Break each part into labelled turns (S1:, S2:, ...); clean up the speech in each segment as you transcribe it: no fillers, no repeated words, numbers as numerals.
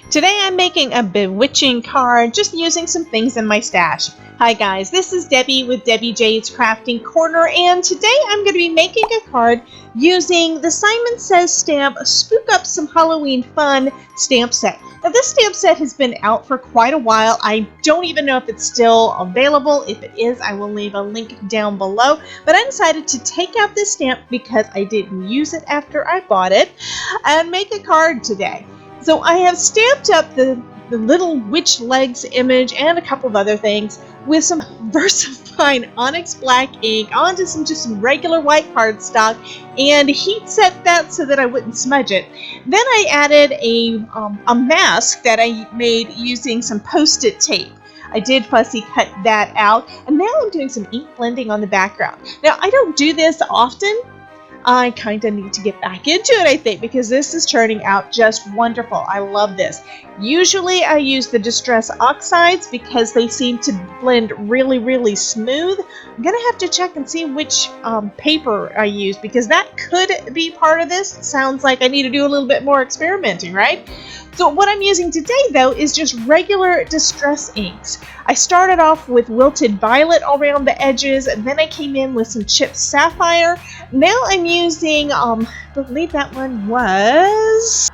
S1: Today I'm making a bewitching card just using some things in my stash. Hi guys, this is Debbie with Debbie Jade's Crafting Corner, and today I'm going to be making a card using the Simon Says stamp Spook Up Some Halloween Fun stamp set. Now this stamp set has been out for quite a while. I don't even know if it's still available. If it is, I will leave a link down below. But I decided to take out this stamp because I didn't use it after I bought it and make a card today. So I have stamped up the little witch legs image and a couple of other things with some VersaFine Onyx Black ink onto just some regular white cardstock and heat set that so that I wouldn't smudge it. Then I added a mask that I made using some Post-it tape. I did fussy cut that out, and now I'm doing some ink blending on the background. Now I don't do this often. I kind of need to get back into it, I think, because this is turning out just wonderful. I love this. Usually I use the Distress Oxides because they seem to blend really, really smooth. I'm going to have to check and see which paper I use because that could be part of this. It sounds like I need to do a little bit more experimenting, right? So what I'm using today, though, is just regular Distress inks. I started off with Wilted Violet around the edges, and then I came in with some Chipped Sapphire. Now I'm using, I believe that one was...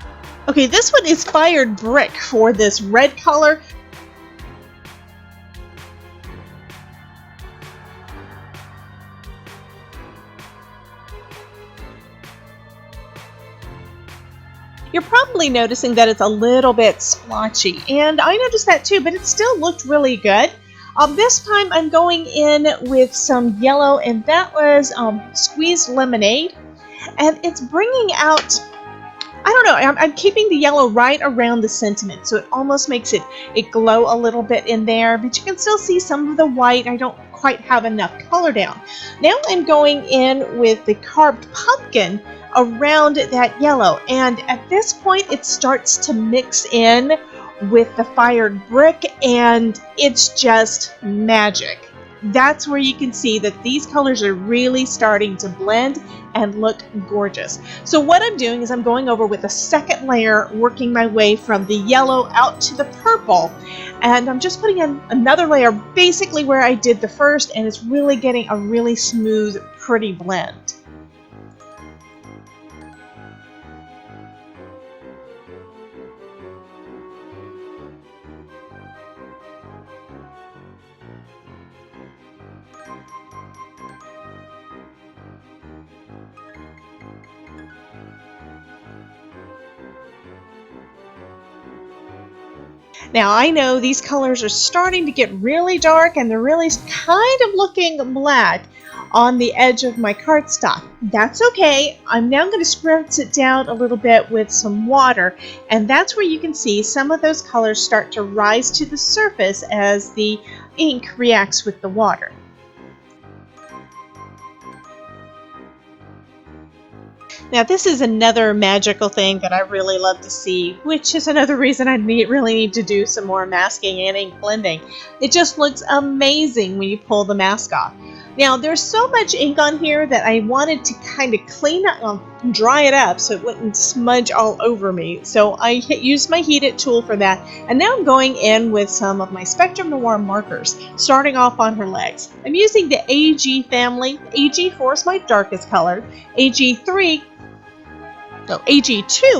S1: Okay, this one is Fired Brick for this red color. You're probably noticing that it's a little bit splotchy, and I noticed that too, but it still looked really good. This time I'm going in with some yellow, and that was Squeezed Lemonade, and it's bringing out, I don't know, I'm keeping the yellow right around the sentiment, so it almost makes it glow a little bit in there, but you can still see some of the white. I don't quite have enough color down. Now I'm going in with the Carved Pumpkin around that yellow, and at this point it starts to mix in with the Fired Brick, and it's just magic. That's where you can see that these colors are really starting to blend and look gorgeous. So what I'm doing is I'm going over with a second layer, working my way from the yellow out to the purple, and I'm just putting in another layer basically where I did the first, and it's really getting a really smooth, pretty blend. Now I know these colors are starting to get really dark and they're really kind of looking black on the edge of my cardstock. That's okay. I'm now going to spritz it down a little bit with some water, and that's where you can see some of those colors start to rise to the surface as the ink reacts with the water. Now this is another magical thing that I really love to see, which is another reason I really need to do some more masking and ink blending. It just looks amazing when you pull the mask off. Now there's so much ink on here that I wanted to kind of clean up, dry it up so it wouldn't smudge all over me. So I used my heated tool for that, and now I'm going in with some of my Spectrum Noir markers, starting off on her legs. I'm using the AG family. AG4 is my darkest color. AG2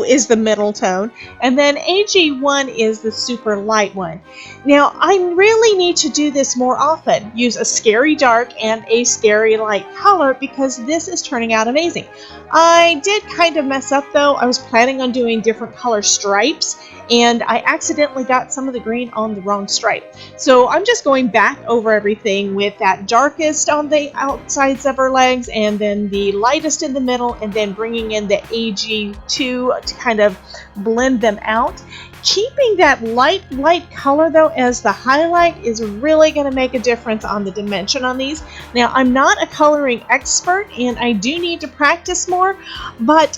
S1: is the middle tone, and then AG1 is the super light one. Now, I really need to do this more often. Use a scary dark and a scary light color because this is turning out amazing. I did kind of mess up though. I was planning on doing different color stripes, and I accidentally got some of the green on the wrong stripe. So I'm just going back over everything with that darkest on the outsides of her legs, and then the lightest in the middle, and then bringing in the AG2 to kind of blend them out. Keeping that light color though as the highlight is really going to make a difference on the dimension on these. Now I'm not a coloring expert and I do need to practice more, but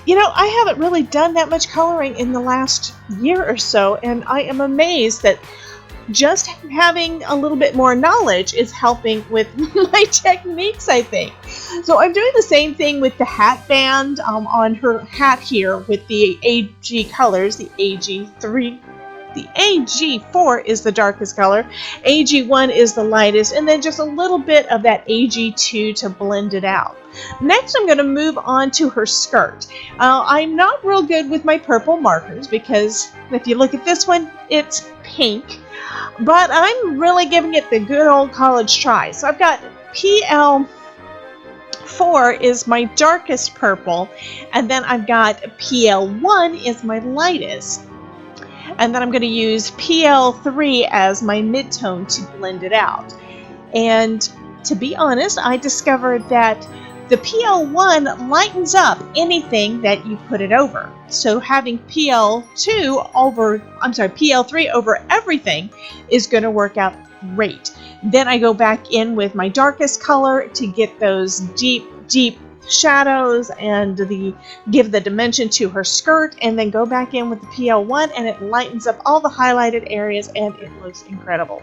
S1: you know, I haven't really done that much coloring in the last year or so, and I am amazed that just having a little bit more knowledge is helping with my techniques, I think. So I'm doing the same thing with the hat band on her hat here with the AG colors, the AG3. The AG4 is the darkest color, AG1 is the lightest, and then just a little bit of that AG2 to blend it out. Next, I'm going to move on to her skirt. I'm not real good with my purple markers because if you look at this one, it's pink, but I'm really giving it the good old college try. So I've got PL4 is my darkest purple, and then I've got PL1 is my lightest. And then I'm going to use PL3 as my mid-tone to blend it out. And to be honest, I discovered that the PL1 lightens up anything that you put it over. So having PL3 over everything is going to work out great. Then I go back in with my darkest color to get those deep shadows and give the dimension to her skirt, and then go back in with the PL1 and it lightens up all the highlighted areas and it looks incredible.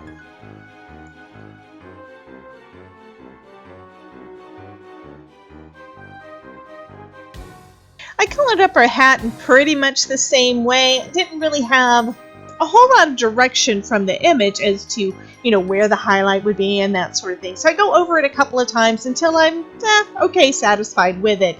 S1: I colored up her hat in pretty much the same way. Didn't really have a whole lot of direction from the image as to, where the highlight would be and that sort of thing. So I go over it a couple of times until I'm okay, satisfied with it.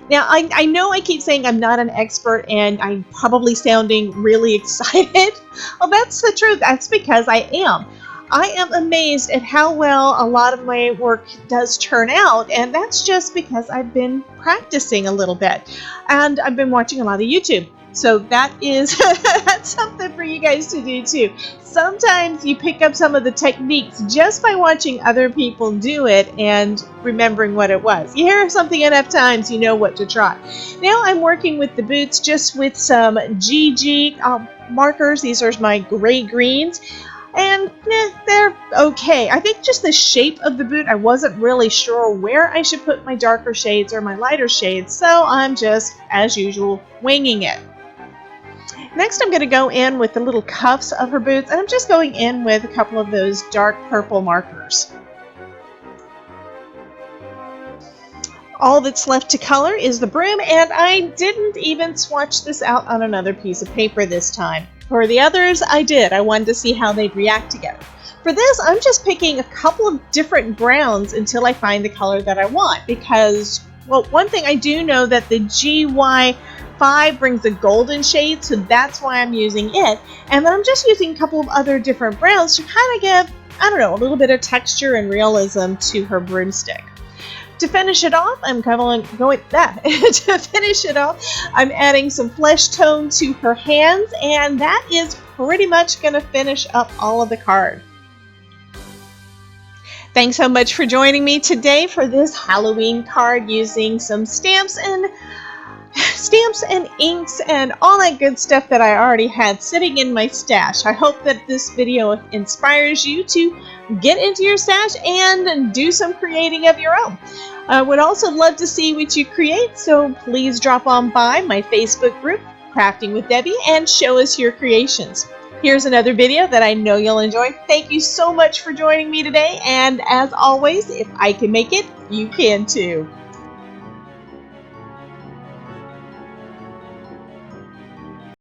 S1: Now, I know I keep saying I'm not an expert and I'm probably sounding really excited. Well, that's the truth. That's because I am. I am amazed at how well a lot of my work does turn out, and that's just because I've been practicing a little bit and I've been watching a lot of YouTube. So that is that's something for you guys to do too. Sometimes you pick up some of the techniques just by watching other people do it and remembering what it was. You hear something enough times, you know what to try. Now I'm working with the boots just with some GG markers. These are my gray greens. And they're okay. I think just the shape of the boot, I wasn't really sure where I should put my darker shades or my lighter shades, so I'm just, as usual, winging it. Next, I'm going to go in with the little cuffs of her boots, and I'm just going in with a couple of those dark purple markers. All that's left to color is the broom, and I didn't even swatch this out on another piece of paper this time. For the others, I did. I wanted to see how they'd react together. For this, I'm just picking a couple of different browns until I find the color that I want, because, well, one thing I do know that the GY5 brings a golden shade, so that's why I'm using it. And then I'm just using a couple of other different browns to kind of give, I don't know, a little bit of texture and realism to her broomstick. To finish it off, I'm I'm adding some flesh tone to her hands, and that is pretty much going to finish up all of the card. Thanks so much for joining me today for this Halloween card using some stamps and inks and all that good stuff that I already had sitting in my stash. I hope that this video inspires you to get into your stash and do some creating of your own. I would also love to see what you create, so please drop on by my Facebook group, Crafting with Debbie, and show us your creations. Here's another video that I know you'll enjoy. Thank you so much for joining me today, and as always, if I can make it, you can too.